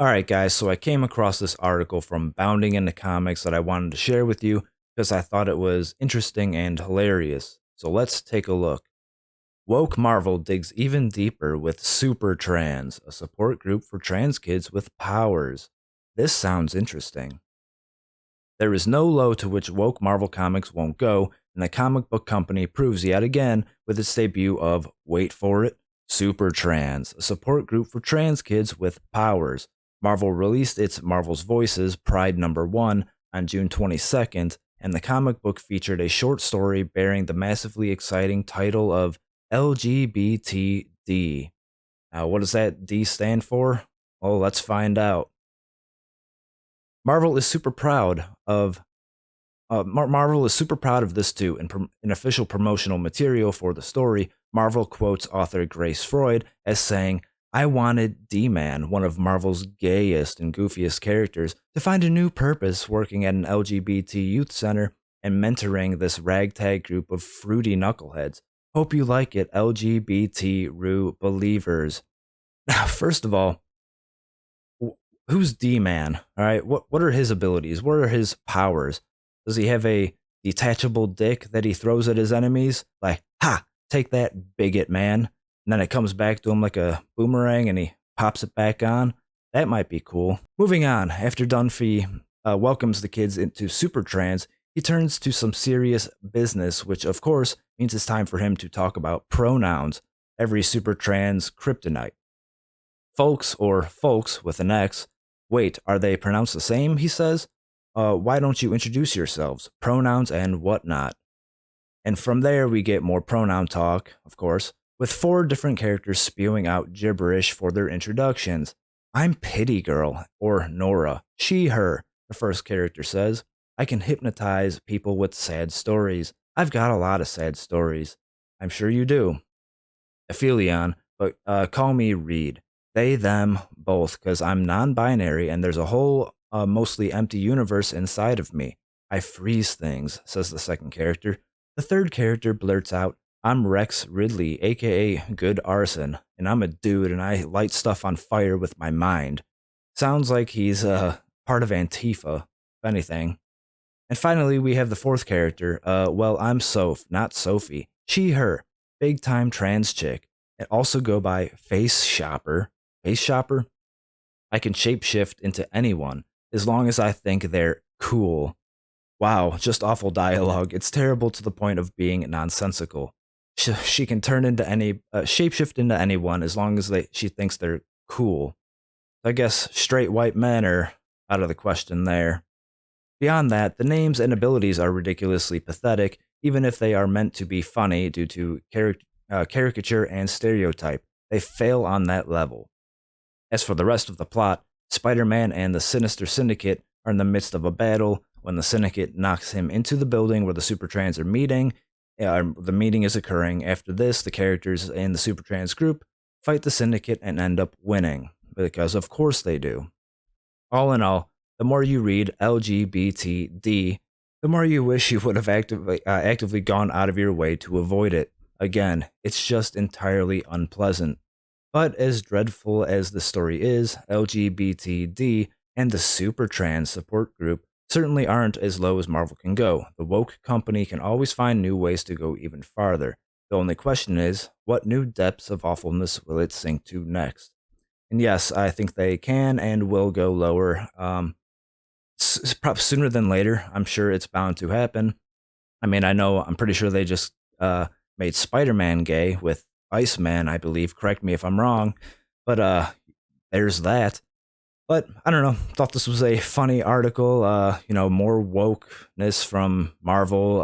Alright guys, so I came across this article from Bounding into Comics that I wanted to share with you because I thought it was interesting and hilarious. So let's take a look. Woke Marvel digs even deeper with Supertrans, a support group for trans kids with powers. This sounds interesting. There is no low to which woke Marvel Comics won't go, and the comic book company proves yet again with its debut of, wait for it, Supertrans, a support group for trans kids with powers. Marvel released its Marvel's Voices Pride #1 on June 22nd, and the comic book featured a short story bearing the massively exciting title of LGBTD. Now, what does that D stand for? Well, let's find out. Marvel is super proud of Marvel is super proud of this too. In official promotional material for the story, Marvel quotes author Grace Freud as saying, "I wanted D-Man, one of Marvel's gayest and goofiest characters, to find a new purpose working at an LGBT youth center and mentoring this ragtag group of fruity knuckleheads. Hope you like it, LGBT-roo believers." Now, first of all, who's D-Man? All right, what are his abilities? What are his powers? Does he have a detachable dick that he throws at his enemies? Like, ha, take that, bigot man. And then it comes back to him like a boomerang and he pops it back on. That might be cool. Moving on, after Dunphy welcomes the kids into Supertrans, he turns to some serious business, which of course means it's time for him to talk about pronouns, every Supertrans kryptonite. Folks, or folks with an X, wait, are they pronounced the same, he says? Why don't you introduce yourselves, pronouns and whatnot? And from there we get more pronoun talk, of course, with 4 different characters spewing out gibberish for their introductions. I'm Pity Girl, or Nora, she, her, the first character says. I can hypnotize people with sad stories. I've got a lot of sad stories. I'm sure you do. Aphelion, but call me Reed. They, them, both, because I'm non-binary and there's a whole mostly empty universe inside of me. I freeze things, says the second character. The third character blurts out, I'm Rex Ridley, aka Good Arson, and I'm a dude and I light stuff on fire with my mind. Sounds like he's part of Antifa, if anything. And finally, we have the fourth character. Well, I'm Soph, not Sophie. She, her, big time trans chick. And also go by Face Shopper. Face Shopper? I can shapeshift into anyone, as long as I think they're cool. Wow, just awful dialogue. It's terrible to the point of being nonsensical. She can turn into shapeshift into anyone as long as she thinks they're cool. I guess straight white men are out of the question there. Beyond that, the names and abilities are ridiculously pathetic, even if they are meant to be funny due to caricature and stereotype. They fail on that level. As for the rest of the plot, Spider-Man and the Sinister Syndicate are in the midst of a battle when the Syndicate knocks him into the building where the Supertrans are meeting. The meeting is occurring. After this, the characters in the Supertrans group fight the Syndicate and end up winning, because of course they do. All in all, the more you read LGBTD, the more you wish you would have actively gone out of your way to avoid it. Again, it's just entirely unpleasant. But as dreadful as the story is, LGBTD and the Supertrans support group certainly aren't as low as Marvel can go. The woke company can always find new ways to go even farther. The only question is, what new depths of awfulness will it sink to next? And yes, I think they can and will go lower. Probably sooner than later. I'm sure it's bound to happen. I mean, I'm pretty sure they just made Spider-Man gay with Iceman, I believe. Correct me if I'm wrong. But there's that. But I don't know. Thought this was a funny article. More wokeness from Marvel.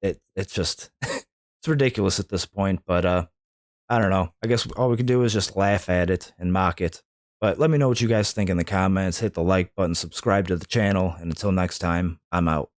It's just it's ridiculous at this point. But I don't know. I guess all we can do is just laugh at it and mock it. But let me know what you guys think in the comments. Hit the like button, subscribe to the channel, and until next time, I'm out.